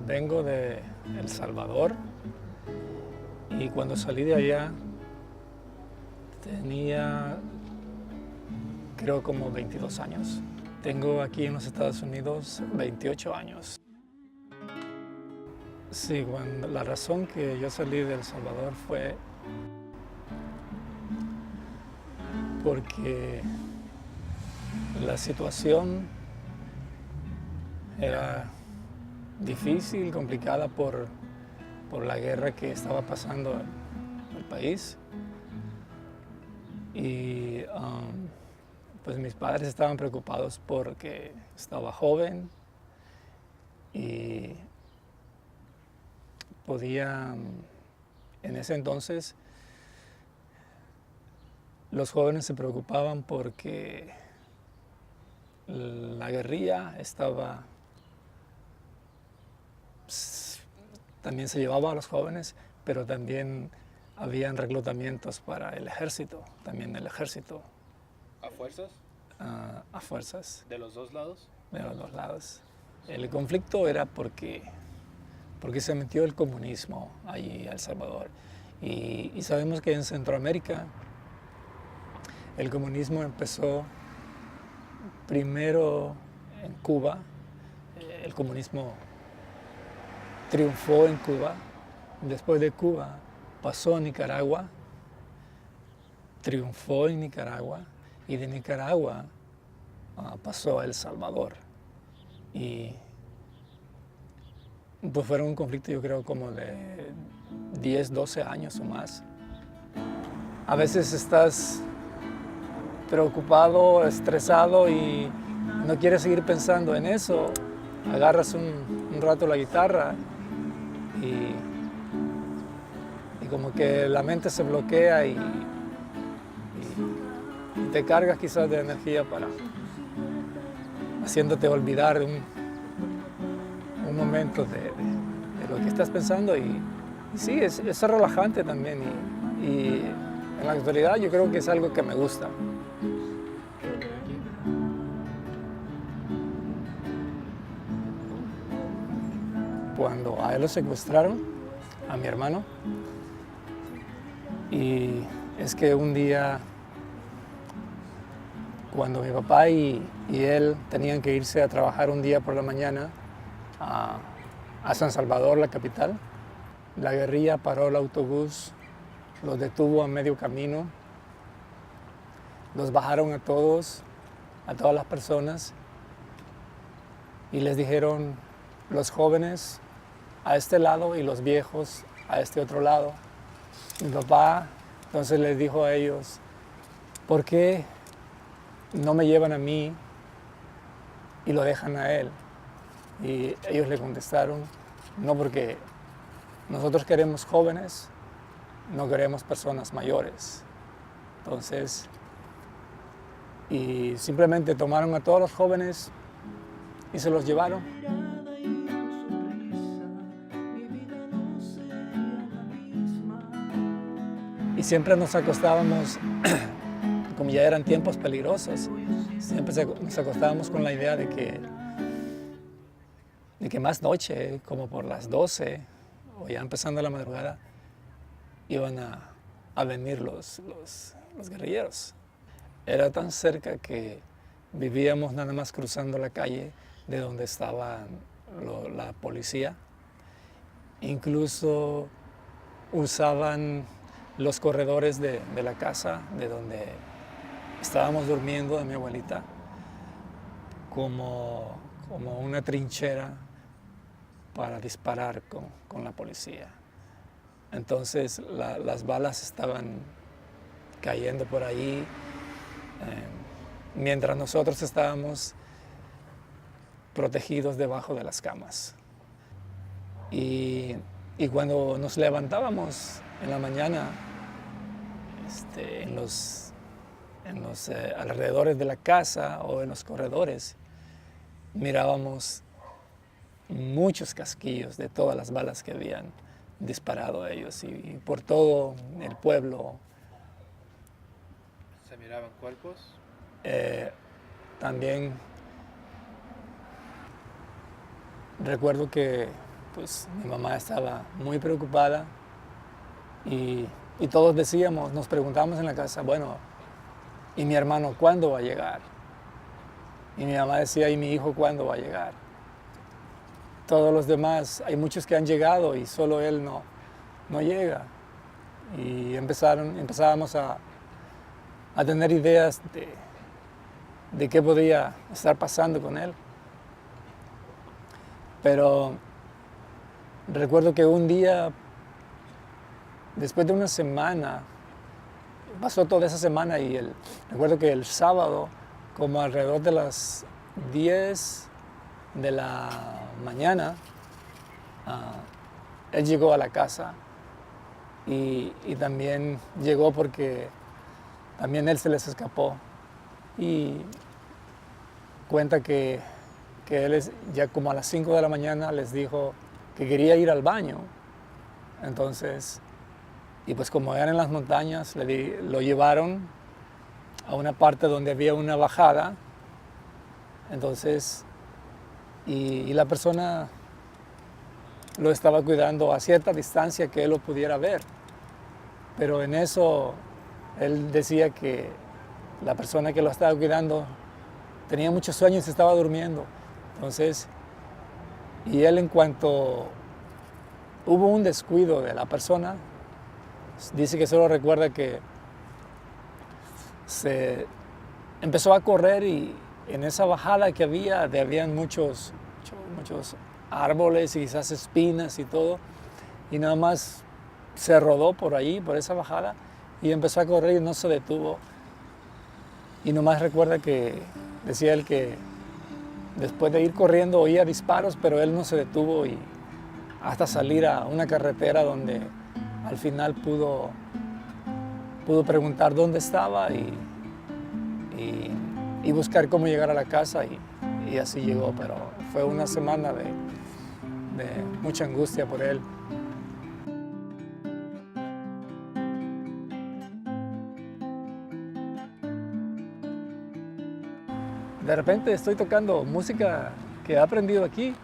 Vengo de El Salvador y cuando salí de allá tenía, creo, como 22 años. Tengo aquí en los Estados Unidos 28 años. Sí, la razón que yo salí de El Salvador fue porque la situación era difícil, complicada por la guerra que estaba pasando en el país. Y pues mis padres estaban preocupados porque estaba joven y en ese entonces los jóvenes se preocupaban porque la guerrilla también se llevaba a los jóvenes, pero también habían reclutamientos para el ejército, también el ejército. ¿A fuerzas? A fuerzas. ¿De los dos lados? De los dos lados. El conflicto era porque se metió el comunismo allí a El Salvador. Y sabemos que en Centroamérica el comunismo empezó primero en Cuba. El comunismo triunfó en Cuba. Después de Cuba pasó a Nicaragua, triunfó en Nicaragua, y de Nicaragua pasó a El Salvador. Y pues fueron un conflicto, yo creo, como de 10, 12 años o más. A veces estás preocupado, estresado y no quieres seguir pensando en eso. Agarras un rato la guitarra y como que la mente se bloquea y te cargas quizás de energía haciéndote olvidar un momento de lo que estás pensando y sí, es relajante también y en la actualidad yo creo que es algo que me gusta. Cuando a él lo secuestraron, a mi hermano, y es que un día cuando mi papá y él tenían que irse a trabajar un día por la mañana a San Salvador, la capital, la guerrilla paró el autobús, los detuvo a medio camino, los bajaron a todas las personas y les dijeron: los jóvenes a este lado y los viejos a este otro lado. Mi papá entonces les dijo a ellos: ¿por qué no me llevan a mí y lo dejan a él? Y ellos le contestaron: no, porque nosotros queremos jóvenes, no queremos personas mayores. Entonces, y simplemente tomaron a todos los jóvenes y se los llevaron. Y siempre nos acostábamos, como ya eran tiempos peligrosos, siempre nos acostábamos con la idea de que más noche, como por las 12 o ya empezando la madrugada, iban a venir los guerrilleros. Era tan cerca que vivíamos nada más cruzando la calle de donde estaba la policía. Incluso usaban los corredores de la casa, de donde estábamos durmiendo, de mi abuelita, como una trinchera para disparar con la policía. Entonces las balas estaban cayendo por ahí, mientras nosotros estábamos protegidos debajo de las camas. Y cuando nos levantábamos en la mañana, en los alrededores de la casa o en los corredores, mirábamos muchos casquillos de todas las balas que habían disparado a ellos y por todo el pueblo. ¿Se miraban cuerpos? También recuerdo que pues mi mamá estaba muy preocupada y todos decíamos, nos preguntábamos en la casa, bueno, ¿y mi hermano cuándo va a llegar? Y mi mamá decía, ¿y mi hijo cuándo va a llegar? Todos los demás, hay muchos que han llegado y solo él no llega. Y empezábamos a tener ideas de qué podía estar pasando con él. Pero recuerdo que un día, después de una semana, pasó toda esa semana y recuerdo que el sábado, como alrededor de las 10 de la mañana, él llegó a la casa y también llegó porque también él se les escapó y cuenta que él ya como a las 5 de la mañana les dijo que quería ir al baño. Entonces, y pues como eran en las montañas, lo llevaron a una parte donde había una bajada. Entonces, y la persona lo estaba cuidando a cierta distancia que él lo pudiera ver. Pero en eso, él decía que la persona que lo estaba cuidando tenía muchos sueños y estaba durmiendo. Entonces, y él en cuanto hubo un descuido de la persona, dice que solo recuerda que se empezó a correr y en esa bajada que habían muchos árboles y quizás espinas y todo, y nada más se rodó por ahí, por esa bajada, y empezó a correr y no se detuvo. Y nomás recuerda que decía él que después de ir corriendo oía disparos, pero él no se detuvo y hasta salir a una carretera donde al final pudo preguntar dónde estaba y buscar cómo llegar a la casa y así llegó, pero fue una semana de mucha angustia por él. De repente estoy tocando música que he aprendido aquí,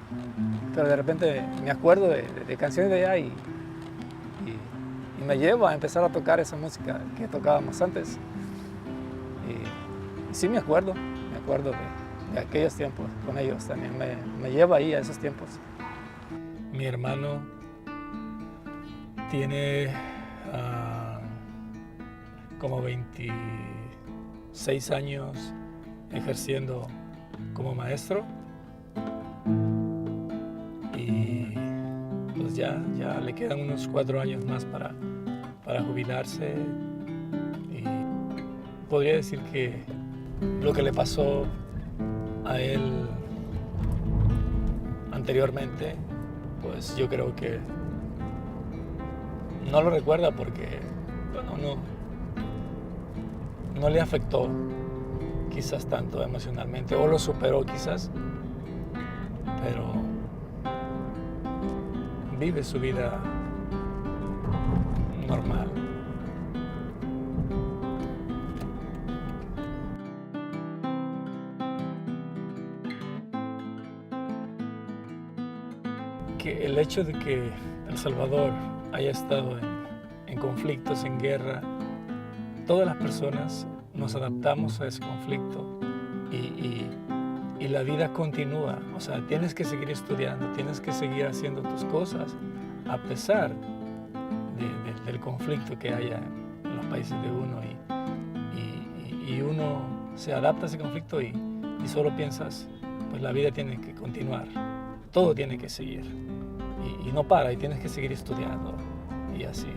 pero de repente me acuerdo de canciones de allá y me lleva a empezar a tocar esa música que tocábamos antes. Y sí me acuerdo de aquellos tiempos con ellos también, me lleva ahí a esos tiempos. Mi hermano tiene como 26 años ejerciendo como maestro y pues ya le quedan unos 4 años más para jubilarse y podría decir que lo que le pasó a él anteriormente, pues yo creo que no lo recuerda porque bueno, no le afectó quizás tanto emocionalmente, o lo superó quizás, pero vive su vida normal. Que el hecho de que El Salvador haya estado en conflictos, en guerra, todas las personas nos adaptamos a ese conflicto y la vida continúa. O sea, tienes que seguir estudiando, tienes que seguir haciendo tus cosas a pesar del conflicto que haya en los países de uno y uno se adapta a ese conflicto y solo piensas, pues la vida tiene que continuar, todo tiene que seguir y no para y tienes que seguir estudiando y así.